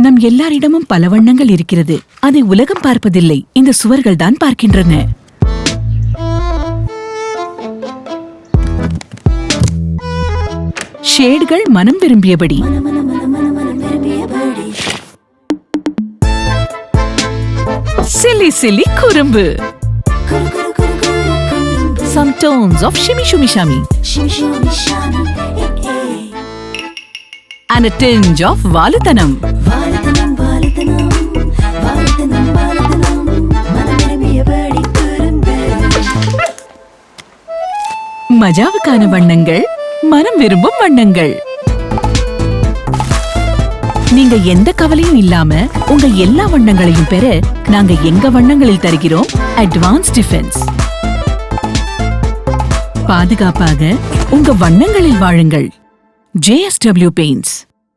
நம் எல்லாரிடமும் பல வண்ணங்கள் இருக்கிறது. அதை உலகம் பார்ப்பதில்லை, இந்த சுவர்கள் தான் பார்க்கின்றன. ஷேடுகள் மனம் விரும்பியபடி. சில்லி சில்லி குறும்பு. Some tones of shimmy shimmy shammy. And a tinge of valutanam. மஜாவுக்கான வண்ணங்கள், மனம் விரும்பும் வண்ணங்கள். நீங்க எந்த கவலையும் இல்லாம உங்க எல்லா வண்ணங்களையும் பெற நாங்க எங்க வண்ணங்களில் தருகிறோம் அட்வான்ஸ் டிஃபென்ஸ். பாதுகாப்பாக உங்க வண்ணங்களில் வாழுங்கள். JSW Paints.